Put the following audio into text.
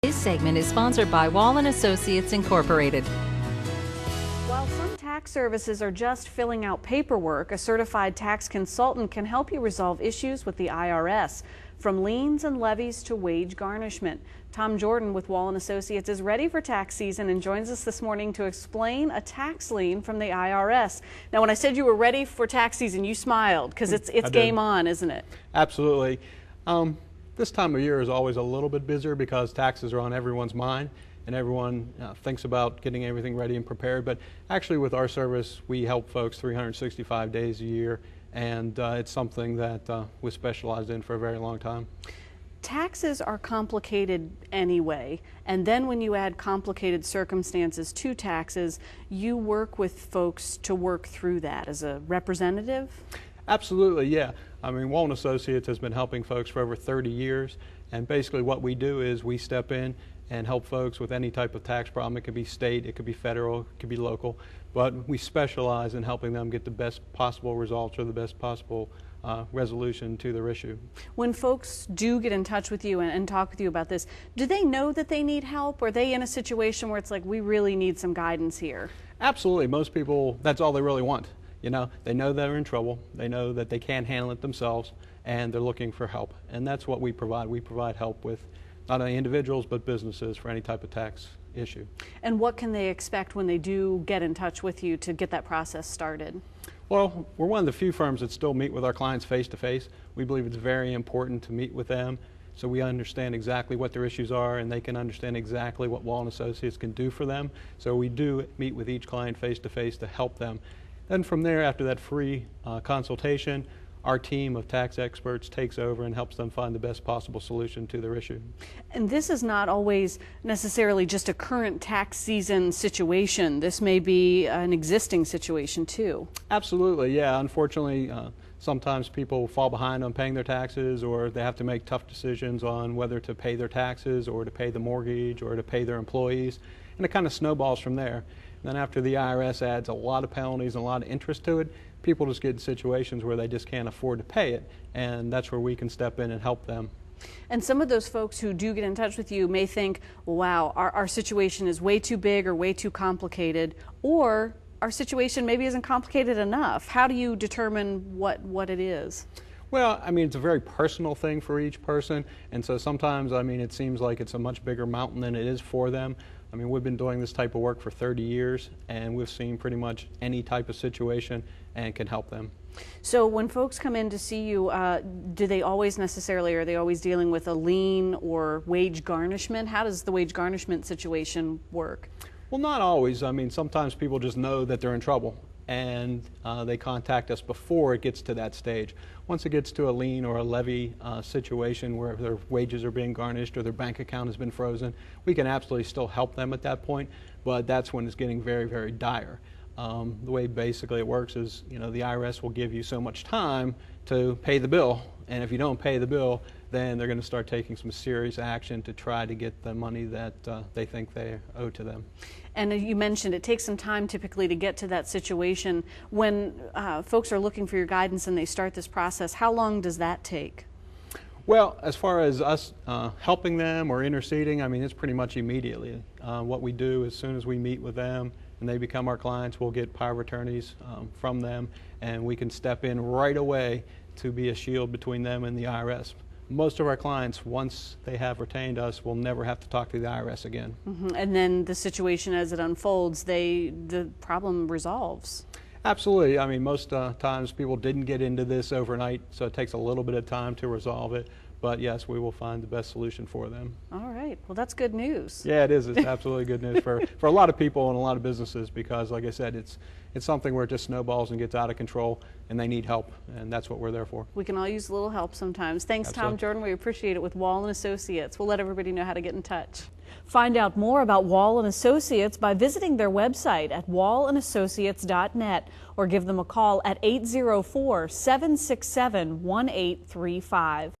This segment is sponsored by Wall and Associates Incorporated. While some tax services are just filling out paperwork, a certified tax consultant can help you resolve issues with the IRS, from liens and levies to wage garnishment. Tom Jordan with Wall and Associates is ready for tax season and joins us this morning to explain a tax lien from the IRS. Now, when I said you were ready for tax season, you smiled because it's game on, isn't it? Absolutely. This time of year is always a little bit busier because taxes are on everyone's mind and everyone thinks about getting everything ready and prepared. But actually with our service, we help folks 365 days a year, and it's something that we specialized in for a very long time. Taxes are complicated anyway, and then when you add complicated circumstances to taxes, you work with folks to work through that as a representative? Absolutely, yeah. I mean, Wall and Associates has been helping folks for over 30 years, and basically what we do is we step in and help folks with any type of tax problem. It could be state, it could be federal, it could be local, but we specialize in helping them get the best possible results or the best possible resolution to their issue. When folks do get in touch with you and talk with you about this, do they know that they need help? Or are they in a situation where it's like, we really need some guidance here? Absolutely. Most people, that's all they really want. You know, they know they're in trouble, they know that they can't handle it themselves, and they're looking for help. And that's what we provide. We provide help with not only individuals but businesses for any type of tax issue. And what can they expect when they do get in touch with you to get that process started? Well, we're one of the few firms that still meet with our clients face to face. We believe it's very important to meet with them so we understand exactly what their issues are and they can understand exactly what Wall and Associates can do for them. So we do meet with each client face to face to help them. Then from there, after that free consultation, our team of tax experts takes over and helps them find the best possible solution to their issue. And this is not always necessarily just a current tax season situation. This may be an existing situation too. Absolutely, yeah. Unfortunately, sometimes people fall behind on paying their taxes, or they have to make tough decisions on whether to pay their taxes or to pay the mortgage or to pay their employees. And it kind of snowballs from there. And then after the IRS adds a lot of penalties and a lot of interest to it, people just get in situations where they just can't afford to pay it, and that's where we can step in and help them. And some of those folks who do get in touch with you may think, wow, our situation is way too big or way too complicated, or our situation maybe isn't complicated enough. How do you determine what it is? Well, I mean, it's a very personal thing for each person, and so sometimes, I mean, it seems like it's a much bigger mountain than it is for them. I mean, we've been doing this type of work for 30 years, and we've seen pretty much any type of situation and can help them. So when folks come in to see you, do they always necessarily, are they always dealing with a lien or wage garnishment? How does the wage garnishment situation work? Well, not always. I mean, sometimes people just know that they're in trouble, and they contact us before it gets to that stage. Once it gets to a lien or a levy situation where their wages are being garnished or their bank account has been frozen, we can absolutely still help them at that point, but that's when it's getting very, very dire. The way basically it works is, you know, the IRS will give you so much time to pay the bill, and if you don't pay the bill, then they're going to start taking some serious action to try to get the money that they think they owe to them. And you mentioned it takes some time typically to get to that situation. When folks are looking for your guidance and they start this process, how long does that take? Well, as far as us helping them or interceding, I mean, it's pretty much immediately. What we do as soon as we meet with them and they become our clients, we'll get power of attorneys from them, and we can step in right away to be a shield between them and the IRS. Most of our clients, once they have retained us, will never have to talk to the IRS again. Mm-hmm. And then the situation as it unfolds, the problem resolves. Absolutely. I mean, most times people didn't get into this overnight, so it takes a little bit of time to resolve it. But yes, we will find the best solution for them. All right. Well, that's good news. Yeah, it is. It's absolutely good news for a lot of people and a lot of businesses because, like I said, it's something where it just snowballs and gets out of control, and they need help, and that's what we're there for. We can all use a little help sometimes. Thanks, Absolutely. Tom Jordan. We appreciate it with Wall and Associates. We'll let everybody know how to get in touch. Find out more about Wall and Associates by visiting their website at wallandassociates.net or give them a call at 804-767-1835.